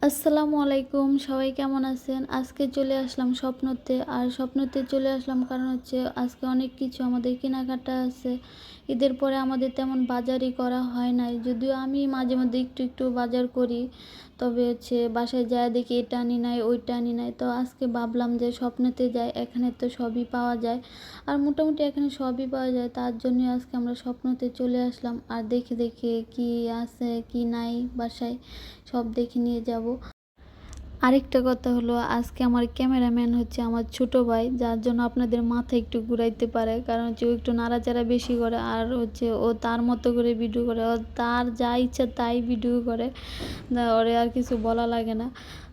আসসালামু আলাইকুম, সবাই কেমন আছেন? আজকে চলে আসলাম স্বপ্নতে। আর স্বপ্নতে চলে আসলাম কারণ হচ্ছে আজকে অনেক কিছু আমাদের কেনাকাটা আছে। ঈদের পরে আমাদের তেমন বাজারই করা হয় নাই। যদিও আমি মাঝে মধ্যে একটু বাজার করি। তবে হচ্ছে বাসায় যায়া দেখি এটা আনি নাই, ওইটা আনি নাই। তো আজকে ভাবলাম যে স্বপ্নতে যাই, এখানে তো সবই পাওয়া যায়। আর মোটামুটি এখানে সবই পাওয়া যায়। তার জন্যই আজকে আমরা স্বপ্নতে চলে আসলাম। আর দেখে কি আছে কি নাই বাসায় সব দেখে নিয়ে যাব। আরেকটা কথা হলো, আজকে আমার ক্যামেরাম্যান হচ্ছে আমার ছোট ভাই, যার জন্য আপনাদের মাথা একটু ঘুরাইতে পারে। কারণ হচ্ছে ও একটু নাড়াচাড়া বেশি করে, আর হচ্ছে ও তার মতো করে ভিডিও করে, ও তার যা ইচ্ছা তাই ভিডিও করে। ওরে আর কিছু বলা লাগে না।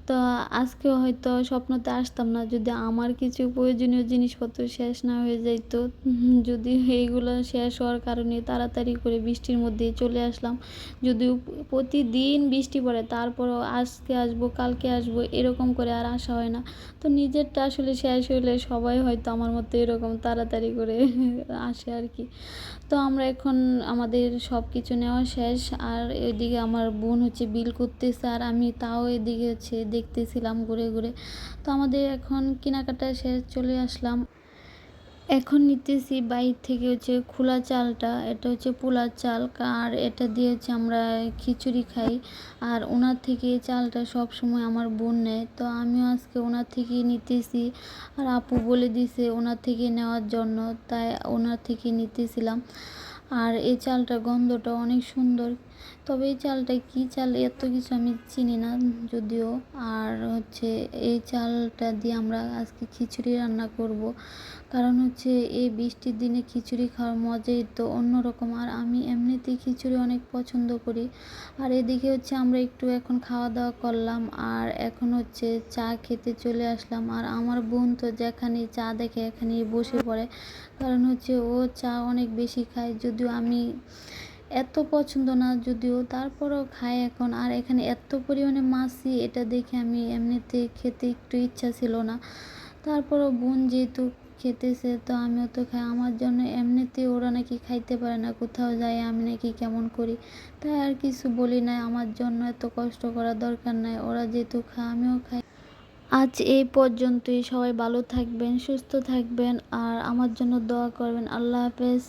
তো আজকেও হয়তো স্বপ্নতে আসতাম না যদি আমার কিছু প্রয়োজনীয় জিনিসপত্র শেষ না হয়ে যাইতো। যদি এইগুলো শেষ হওয়ার কারণে তাড়াতাড়ি করে বৃষ্টির মধ্যে চলে আসলাম। যদিও প্রতিদিন বৃষ্টি পড়ে, তারপরও আজকে আসবো কালকে আসবো এরকম করে আর আসা হয় না। তো নিজেরটা আসলে শেষ হইলে সবাই হয়তো আমার মতো এরকম তাড়াতাড়ি করে আসে আর কি। তো আমরা এখন আমাদের সব কিছু নেওয়া শেষ। আর এদিকে আমার বোন হচ্ছে বিল করতেছে, আর আমি তাও এদিকে হচ্ছে দেখতেছিলাম ঘুরে ঘুরে। তো আমাদের এখন কেনাকাটা শেষ, চলে আসলাম। এখন নিতেছি বাইর থেকে হচ্ছে খোলা চালটা, এটা হচ্ছে পোলার চাল। আর এটা দিয়ে হচ্ছে আমরা খিচুড়ি খাই। আর ওনার থেকে এই চালটা সব সময় আমার বোন নেয়, তো আমিও আজকে ওনার থেকেই নিতেছি। আর আপু বলে দিছে ওনার থেকে নেওয়ার জন্য, তাই ওনার থেকে নিতেছিলাম। আর এই চালটার গন্ধটা অনেক সুন্দর। তবে এই চালটা কী চাল এত কিছু আমি চিনি না যদিও। আর হচ্ছে এই চালটা দিয়ে আমরা আজকে খিচুড়ি রান্না করব। কারণ হচ্ছে এই বৃষ্টির দিনে খিচুড়ি খাওয়ার মজাই তো অন্যরকম। আর আমি এমনিতেই খিচুড়ি অনেক পছন্দ করি। আর এদিকে হচ্ছে আমরা একটু এখন খাওয়া দাওয়া করলাম, আর এখন হচ্ছে চা খেতে চলে আসলাম। আর আমার বোন তো যেখানে চা দেখে এখানেই বসে পড়ে। কারণ হচ্ছে ও চা অনেক বেশি খায়, যদিও আমি এত পছন্দ না, যদিও তারপরও খাই এখন। আর এখানে এত পরিমাণে মাছি, এটা দেখে আমি এমনিতে খেতে একটু ইচ্ছা ছিল না। তারপরও বোন যেহেতু খেতেছে, তো আমিও তো খাই। আমার জন্য এমনিতেই ওরা নাকি খাইতে পারে না, কোথাও যায় আমি নাকি কেমন করি। তাই আর কিছু বলি নাই, আমার জন্য এত কষ্ট করার দরকার নাই, ওরা যেহেতু খায় আমিও খাই। আজ এই পর্যন্তই। সবাই ভালো থাকবেন, সুস্থ থাকবেন, আর আমার জন্য দোয়া করবেন। আল্লাহ হাফেজ।